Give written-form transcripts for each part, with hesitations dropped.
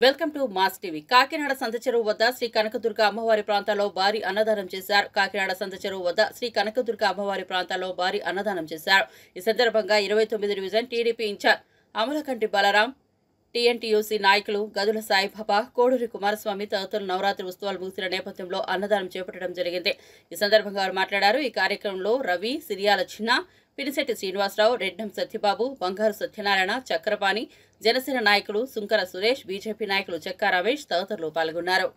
Welcome to mass TV. Kakinada సంత చెరువు వద్ద శ్రీ కనకదుర్గ అమ్మవారి ప్రాంతాల్లో భారీ అన్నదానం చేశారు. కాకినాడ సంత చెరువు వద్ద శ్రీ కనకదుర్గ అమ్మవారి ప్రాంతాల్లో భారీ అన్నదానం చేశారు. ఈ సందర్భంగా 29 division TDP in-charge Amalakanti Balaram, TNTUC నాయకులు గదుల సాయిబాబా, కోడూరి కుమారస్వామి తదితరులు నవరాత్రి ఉత్సవాలు ముగిసిన నేపథ్యంలో అన్నదానం చేపట్టడం జరిగింది. ఈ సందర్భంగా వారు మాట్లాడారు. ఈ కార్యక్రమంలో రవి, సిరియాల చిన్న, పినిశెట్టి శ్రీనివాసరావు, రెడ్డం సత్యబాబు, బంగారు సత్యనారాయణ, చక్రపాణి, జనసేన నాయకులు సుంకర సురేష్, బీజేపీ నాయకులు చెక్కా రమేష్ తదితరులు పాల్గొన్నారు.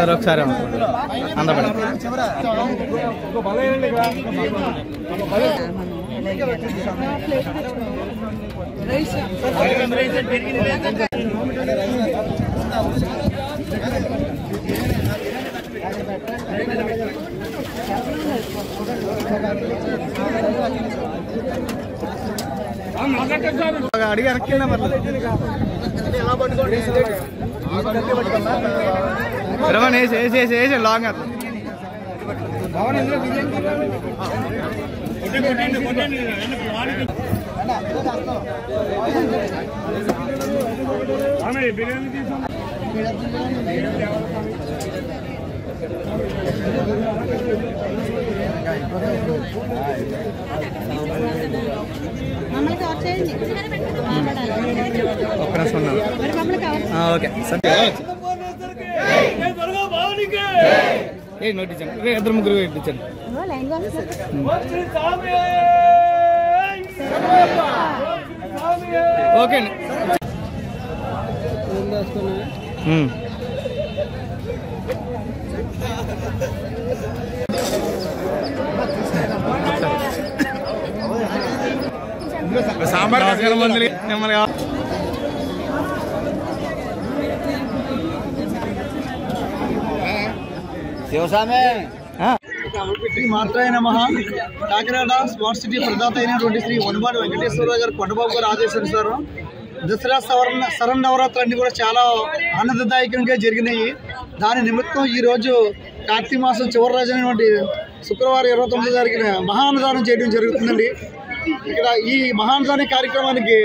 ఒకసారి అడిగి అరక్కినా వేసి లాంగ్ ఓకే నోటీస్ ఇద్దరు ముగ్గురు ఇచ్చాను. ఓకే అండి. సాంబార్ మిమ్మల్ని మాత్రాయ నమః. కాకినాడ స్మార్ట్ సిటీ ప్రదాత అయినటువంటి శ్రీ వనమాడి వెంకటేశ్వరరావు గారు కొండబాబు గారు ఆదేశించారు. దసరా శరన్నవరాత్రులు అన్ని కూడా చాలా ఆనందదాయకంగా జరిగినాయి. దాని నిమిత్తం ఈరోజు కార్తీక మాసం చివరి రోజు అయినటువంటి శుక్రవారం 29 తారీఖున మహాన్నదానం చేయడం జరుగుతుందండి. ఇక్కడ ఈ మహాన్నదాన కార్యక్రమానికి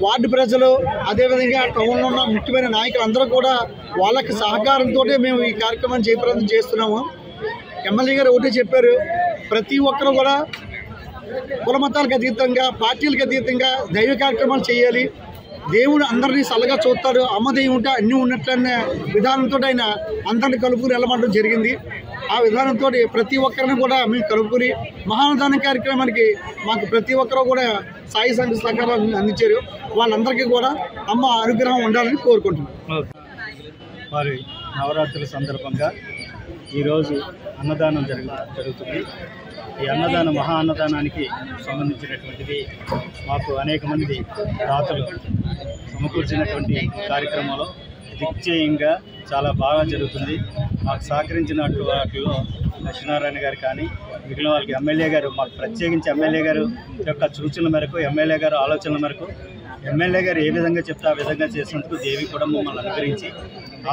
వార్డు ప్రజలు, అదేవిధంగా టౌన్లో ఉన్న ముఖ్యమైన నాయకులు అందరూ కూడా వాళ్ళకి సహకారంతో మేము ఈ కార్యక్రమాన్ని జయప్రదం చేస్తున్నాము. ఎమ్మెల్యే గారు ఒకటే చెప్పారు, ప్రతి ఒక్కరు కూడా కుల మతాలకు అతీతంగా, పార్టీలకు అతీతంగా దైవ కార్యక్రమాలు చేయాలి. దేవుడు అందరినీ చల్లగా చూస్తాడు, అమ్మ దేవుంటే అన్నీ ఉన్నట్లనే విధానంతో ఆయన అందరిని కలుపుకుని వెళ్ళమంటం జరిగింది. ఆ విధానంతో ప్రతి ఒక్కరిని కూడా మేము కలుపుకుని మహాన్నదాన కార్యక్రమానికి మాకు ప్రతి ఒక్కరూ కూడా సాయి సంఘ సహకారాలు అందించారు. వాళ్ళందరికీ కూడా అమ్మ అనుగ్రహం ఉండాలని కోరుకుంటున్నాం. వారి నవరాత్రుల సందర్భంగా ఈరోజు అన్నదానం జరుగుతుంది. ఈ అన్నదానం మహా అన్నదానానికి సంబంధించినటువంటిది మాకు అనేక మంది దాతలు సమకూర్చినటువంటి కార్యక్రమంలో దిగ్విజయంగా చాలా బాగా జరుగుతుంది. మాకు సహకరించిన వాటిలో లక్ష్మీనారాయణ గారు కానీ మిగిలిన వాళ్ళకి ఎమ్మెల్యే గారు, మాకు ప్రత్యేకించి ఎమ్మెల్యే గారు యొక్క సూచనల మేరకు, ఎమ్మెల్యే గారు ఆలోచనల మేరకు ఎమ్మెల్యే గారు ఏ విధంగా చెప్తే ఆ విధంగా చేసినందుకు దేవి కూడా మమ్మల్ని అనుగ్రహించి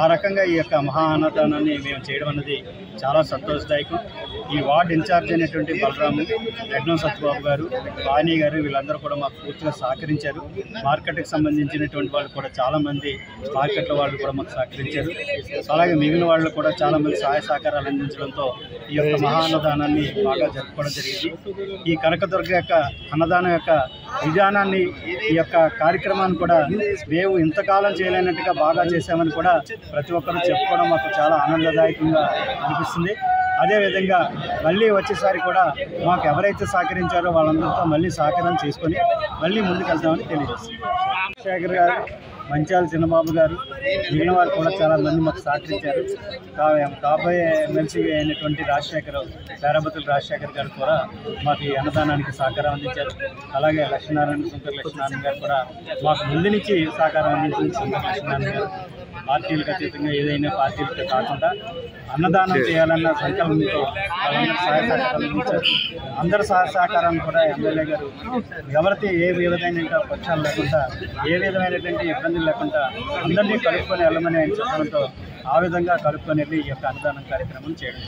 ఆ రకంగా ఈ యొక్క మహా అన్నదానాన్ని మేము చేయడం అన్నది చాలా సంతోషదాయకం. ఈ వార్డ్ ఇన్ఛార్జ్ అయినటువంటి బలరాము, యజ్ఞం సత్యబాబు గారు, వాణి గారు వీళ్ళందరూ కూడా మాకు పూర్తిగా సహకరించారు. మార్కెట్కి సంబంధించినటువంటి వాళ్ళు కూడా చాలామంది మార్కెట్ల వాళ్ళు కూడా మాకు సహకరించారు. అలాగే మిగిలిన వాళ్ళు కూడా చాలామంది సహాయ సహకారాలు అందించడంతో ఈ యొక్క మహా అన్నదానాన్ని బాగా జరుపుకోవడం జరిగింది. ఈ కనకదుర్గ యొక్క అన్నదానం యొక్క విధానాన్ని, ఈ యొక్క కార్యక్రమాన్ని కూడా మేము ఇంతకాలం చేయలేనట్టుగా బాగా చేశామని కూడా ప్రతి ఒక్కరూ చెప్పుకోవడం మాకు చాలా ఆనందదాయకంగా అనిపిస్తుంది. అదేవిధంగా మళ్ళీ వచ్చేసారి కూడా మాకు ఎవరైతే సహకరించారో వాళ్ళందరితో మళ్ళీ సహకారం చేసుకొని మళ్ళీ ముందుకెళ్తామని తెలియజేస్తుంది. శేఖర్ గారు, మంచాల చిన్నబాబు గారు, మిగిలిన వారు కూడా చాలా మంది మాకు సహకరించారు. కాబోయే ఎమ్మెల్సీ అయినటువంటి పేరాబతుల రాజశేఖర్ గారు కూడా మాకు ఈ అన్నదానానికి సహకారం అందించారు. అలాగే శంకర్ లక్ష్మీనారాయణ గారు కూడా మాకు ముందు నుంచి సహకారం అందించింది. శంకర్ లక్ష్మీనారాయణ గారు పార్టీలకు అతీతంగా ఏదైనా పార్టీలకు కాకుండా అన్నదానం చేయాలన్న సంకల్పంతో వాళ్ళందరూ సహాయ సహకారాలు అందించారు. అందరి సహాయ సహకారాన్ని కూడా ఎమ్మెల్యే గారు ఎవరితో ఏ విధమైన పక్షాలు లేకుండా, ఏ విధమైనటువంటి ఇబ్బందులు లేకుండా అందరినీ కలుపుకొని వెళ్ళమని ఆయన చెప్పడంతో ఆ విధంగా కలుపుకొని వెళ్ళి ఈ యొక్క అన్నదానం కార్యక్రమం చేయడం.